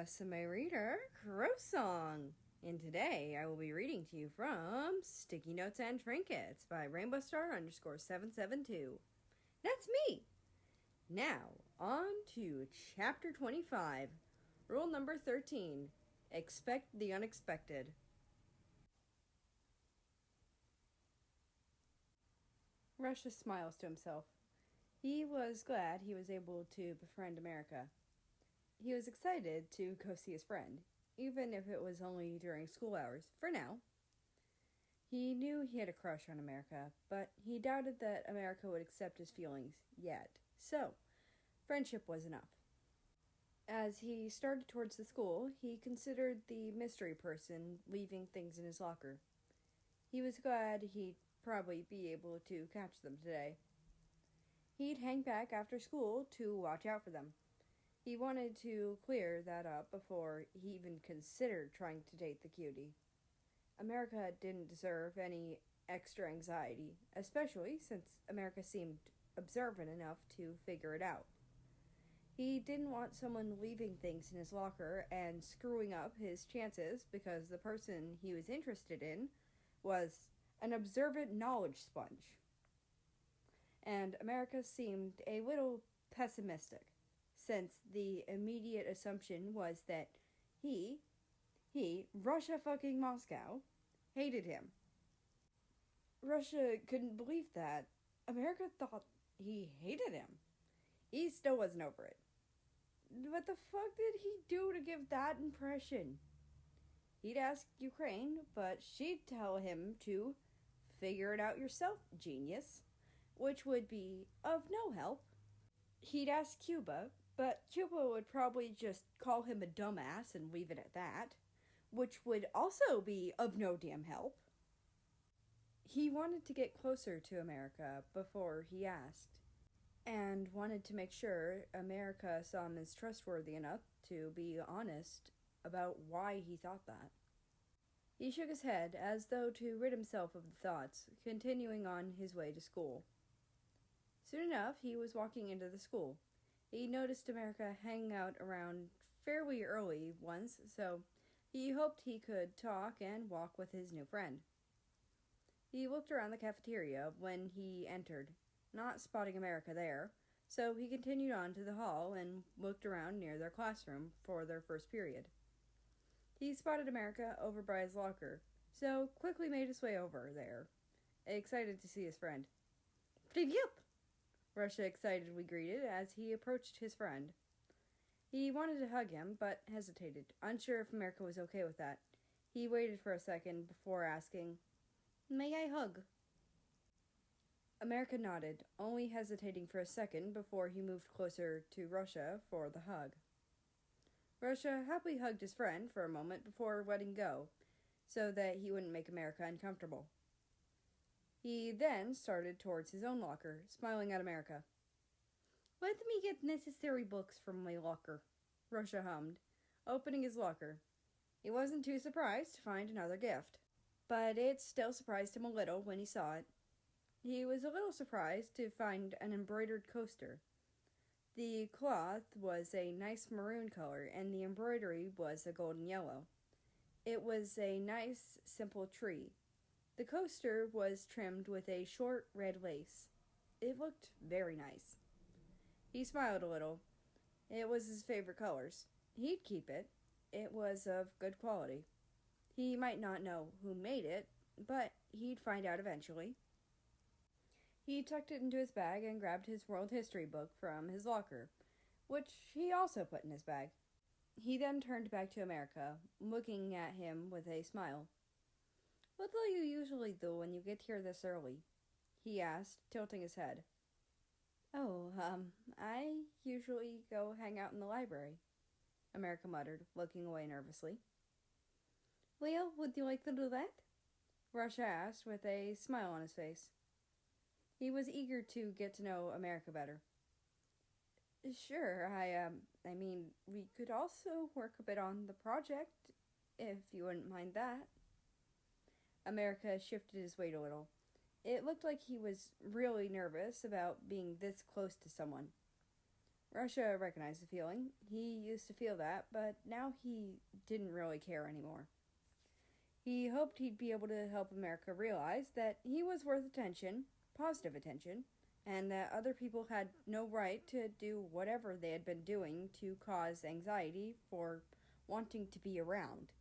Rusame reader, Crowsong, and today I will be reading to you from Sticky Notes and Trinkets by RainbowStar_772. That's me! Now, on to Chapter 25, Rule number 13, Expect the Unexpected. Russia smiles to himself. He was glad he was able to befriend America. He was excited to go see his friend, even if it was only during school hours, for now. He knew he had a crush on America, but he doubted that America would accept his feelings yet. So, friendship was enough. As he started towards the school, he considered the mystery person leaving things in his locker. He was glad he'd probably be able to catch them today. He'd hang back after school to watch out for them. He wanted to clear that up before he even considered trying to date the cutie. America didn't deserve any extra anxiety, especially since America seemed observant enough to figure it out. He didn't want someone leaving things in his locker and screwing up his chances because the person he was interested in was an observant knowledge sponge. And America seemed a little pessimistic, since the immediate assumption was that he, Russia fucking Moscow, hated him. Russia couldn't believe that. America thought he hated him. He still wasn't over it. What the fuck did he do to give that impression? He'd ask Ukraine, but she'd tell him to figure it out yourself, genius, which would be of no help. He'd ask Cuba, but Cuba would probably just call him a dumbass and leave it at that, which would also be of no damn help. He wanted to get closer to America before he asked, and wanted to make sure America saw him as trustworthy enough to be honest about why he thought that. He shook his head as though to rid himself of the thoughts, continuing on his way to school. Soon enough, he was walking into the school. He noticed America hanging out around fairly early once, so he hoped he could talk and walk with his new friend. He looked around the cafeteria when he entered, not spotting America there, so he continued on to the hall and looked around near their classroom for their first period. He spotted America over by his locker, so quickly made his way over there, excited to see his friend. "Привет!" Russia excitedly greeted as he approached his friend. He wanted to hug him, but hesitated, unsure if America was okay with that. He waited for a second before asking, "May I hug?" America nodded, only hesitating for a second before he moved closer to Russia for the hug. Russia happily hugged his friend for a moment before letting go, so that he wouldn't make America uncomfortable. He then started towards his own locker, smiling at America. "Let me get necessary books from my locker," Russia hummed, opening his locker. He wasn't too surprised to find another gift, but it still surprised him a little when he saw it. He was a little surprised to find an embroidered coaster. The cloth was a nice maroon color, and the embroidery was a golden yellow. It was a nice, simple tree. The coaster was trimmed with a short red lace. It looked very nice. He smiled a little. It was his favorite colors. He'd keep it. It was of good quality. He might not know who made it, but he'd find out eventually. He tucked it into his bag and grabbed his world history book from his locker, which he also put in his bag. He then turned back to America, looking at him with a smile. "What do you usually do when you get here this early?" he asked, tilting his head. I usually go hang out in the library," America muttered, looking away nervously. "Well, would you like to do that?" Russia asked with a smile on his face. He was eager to get to know America better. "Sure, I mean, we could also work a bit on the project, if you wouldn't mind that." America shifted his weight a little. It looked like he was really nervous about being this close to someone. Russia recognized the feeling. He used to feel that, but now he didn't really care anymore. He hoped he'd be able to help America realize that he was worth attention, positive attention, and that other people had no right to do whatever they had been doing to cause anxiety for wanting to be around.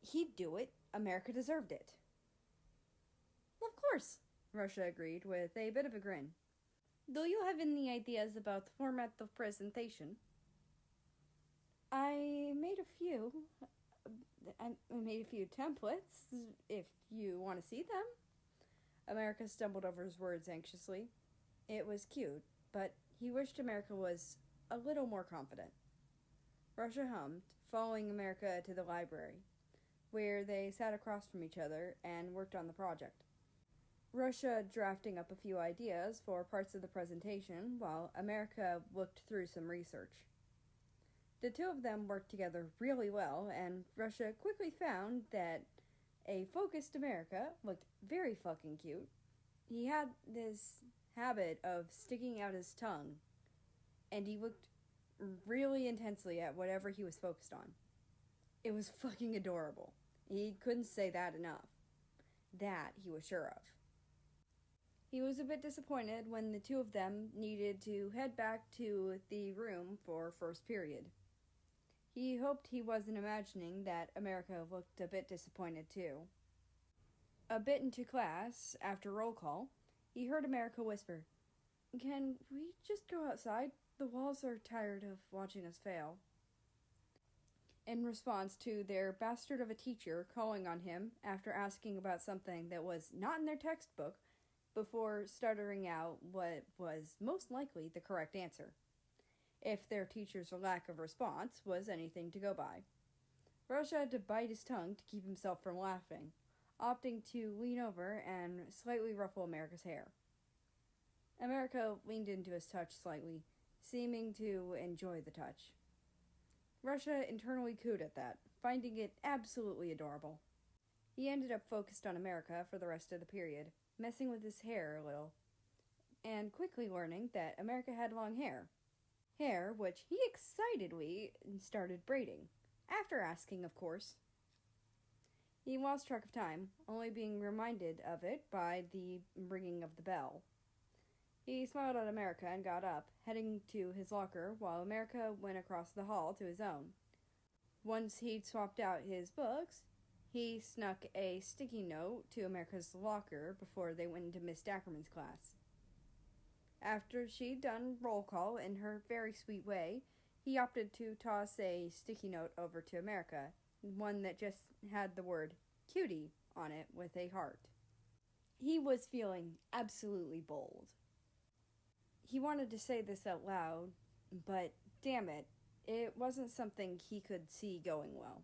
He'd do it. America deserved it. Of course, Russia agreed with a bit of a grin. Do you have any ideas about the format of presentation? I made a few. I made a few templates, if you want to see them. America stumbled over his words anxiously. It was cute, but he wished America was a little more confident. Russia hummed, following America to the library, where they sat across from each other and worked on the project. Russia drafting up a few ideas for parts of the presentation, while America looked through some research. The two of them worked together really well, and Russia quickly found that a focused America looked very fucking cute. He had this habit of sticking out his tongue, and he looked really intensely at whatever he was focused on. It was fucking adorable. He couldn't say that enough. That he was sure of. He was a bit disappointed when the two of them needed to head back to the room for first period. He hoped he wasn't imagining that America looked a bit disappointed too. A bit into class, after roll call, he heard America whisper, "Can we just go outside? The walls are tired of watching us fail." In response to their bastard of a teacher calling on him after asking about something that was not in their textbook before stuttering out what was most likely the correct answer, if their teacher's lack of response was anything to go by. Russia had to bite his tongue to keep himself from laughing, opting to lean over and slightly ruffle America's hair. America leaned into his touch slightly, seeming to enjoy the touch. Russia internally cooed at that, finding it absolutely adorable. He ended up focused on America for the rest of the period, messing with his hair a little, and quickly learning that America had long hair. Hair which he excitedly started braiding, after asking, of course. He lost track of time, only being reminded of it by the ringing of the bell. He smiled at America and got up, heading to his locker while America went across the hall to his own. Once he'd swapped out his books, he snuck a sticky note to America's locker before they went into Miss Dackerman's class. After she'd done roll call in her very sweet way, he opted to toss a sticky note over to America, one that just had the word cutie on it with a heart. He was feeling absolutely bold. He wanted to say this out loud, but damn it, it wasn't something he could see going well.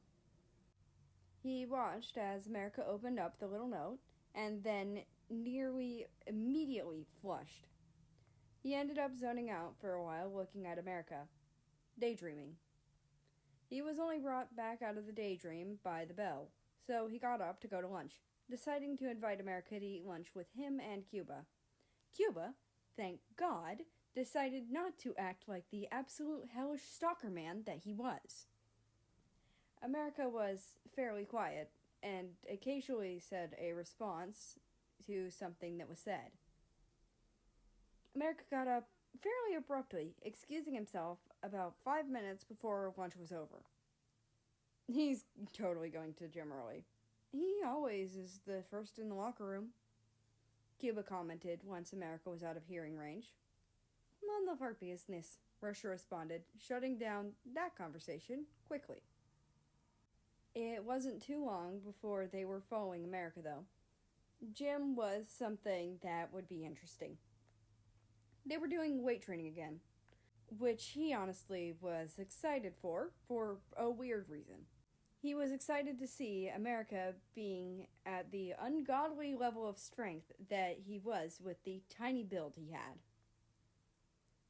He watched as America opened up the little note, and then nearly immediately flushed. He ended up zoning out for a while looking at America, daydreaming. He was only brought back out of the daydream by the bell, so he got up to go to lunch, deciding to invite America to eat lunch with him and Cuba. Cuba, thank God, decided not to act like the absolute hellish stalker man that he was. America was fairly quiet, and occasionally said a response to something that was said. America got up fairly abruptly, excusing himself about 5 minutes before lunch was over. He's totally going to gym early. He always is the first in the locker room, Cuba commented once America was out of hearing range. None of our business, Russia responded, shutting down that conversation quickly. It wasn't too long before they were following America, though. Gym was something that would be interesting. They were doing weight training again, which he honestly was excited for a weird reason. He was excited to see America being at the ungodly level of strength that he was with the tiny build he had.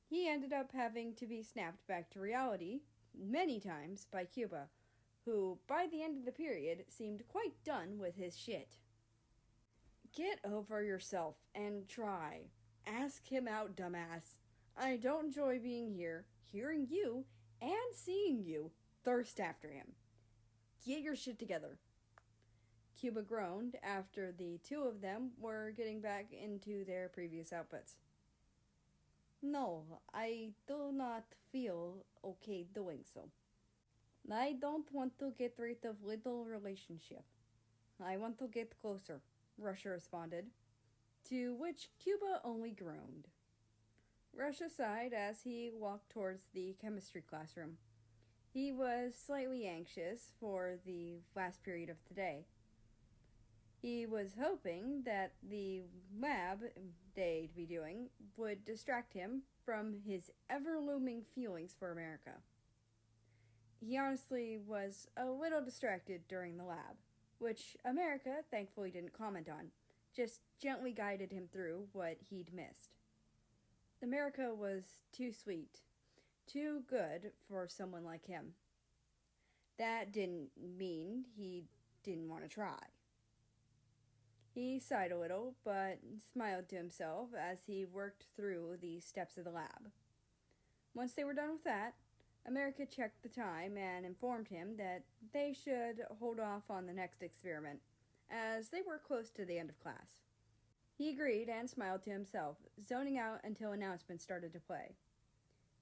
He ended up having to be snapped back to reality many times by Cuba, who, by the end of the period, seemed quite done with his shit. Get over yourself and try. Ask him out, dumbass. I don't enjoy being here. hearing you and seeing you thirst after him. Get your shit together. Cuba groaned after the two of them were getting back into their previous outfits. No, I do not feel okay doing so. I don't want to get rid of little relationship. I want to get closer, Russia responded, to which Cuba only groaned. Russia sighed as he walked towards the chemistry classroom. He was slightly anxious for the last period of the day. He was hoping that the lab they'd be doing would distract him from his ever-looming feelings for America. He honestly was a little distracted during the lab, which America thankfully didn't comment on, just gently guided him through what he'd missed. America was too sweet, too good for someone like him. That didn't mean he didn't want to try. He sighed a little, but smiled to himself as he worked through the steps of the lab. Once they were done with that, America checked the time and informed him that they should hold off on the next experiment, as they were close to the end of class. He agreed and smiled to himself, zoning out until announcements started to play.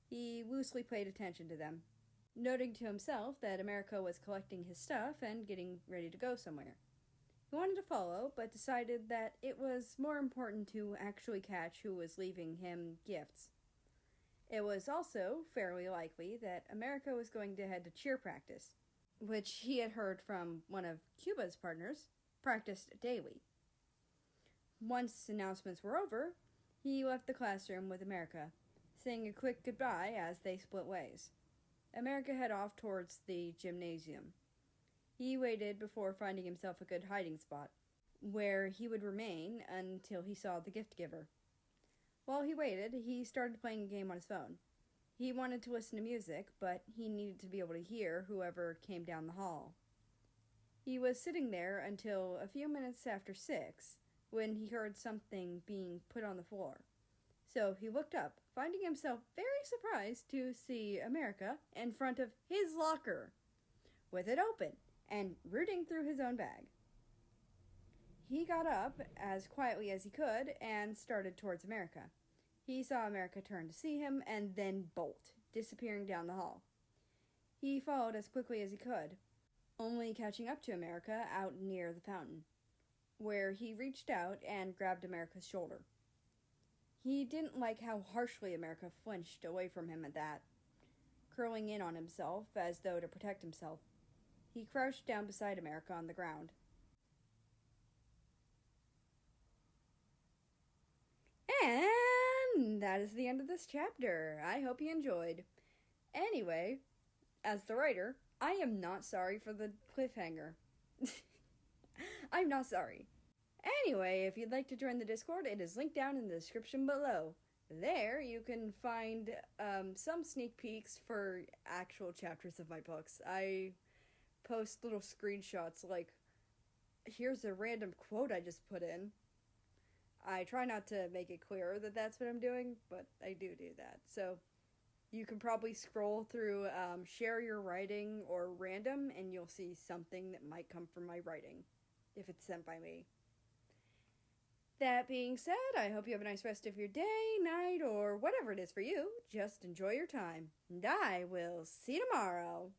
He loosely paid attention to them, noting to himself that America was collecting his stuff and getting ready to go somewhere. He wanted to follow, but decided that it was more important to actually catch who was leaving him gifts. It was also fairly likely that America was going to head to cheer practice, which he had heard from one of Cuba's partners, practiced daily. Once announcements were over, he left the classroom with America, saying a quick goodbye as they split ways. America headed off towards the gymnasium. He waited before finding himself a good hiding spot, where he would remain until he saw the gift giver. While he waited, he started playing a game on his phone. He wanted to listen to music, but he needed to be able to hear whoever came down the hall. He was sitting there until a few minutes after 6, when he heard something being put on the floor. So he looked up, finding himself very surprised to see America in front of his locker, with it open, and rooting through his own bag. He got up as quietly as he could and started towards America. He saw America turn to see him and then bolt, disappearing down the hall. He followed as quickly as he could, only catching up to America out near the fountain, where he reached out and grabbed America's shoulder. He didn't like how harshly America flinched away from him at that, curling in on himself as though to protect himself. He crouched down beside America on the ground. And that is the end of this chapter. I hope you enjoyed. Anyway, as the writer, I am not sorry for the cliffhanger. I'm not sorry. Anyway, if you'd like to join the Discord, it is linked down in the description below. There, you can find some sneak peeks for actual chapters of my books. I post little screenshots like, here's a random quote I just put in. I try not to make it clear that that's what I'm doing, but I do that. So you can probably scroll through Share Your Writing or Random, and you'll see something that might come from my writing, if it's sent by me. That being said, I hope you have a nice rest of your day, night, or whatever it is for you. Just enjoy your time. And I will see you tomorrow.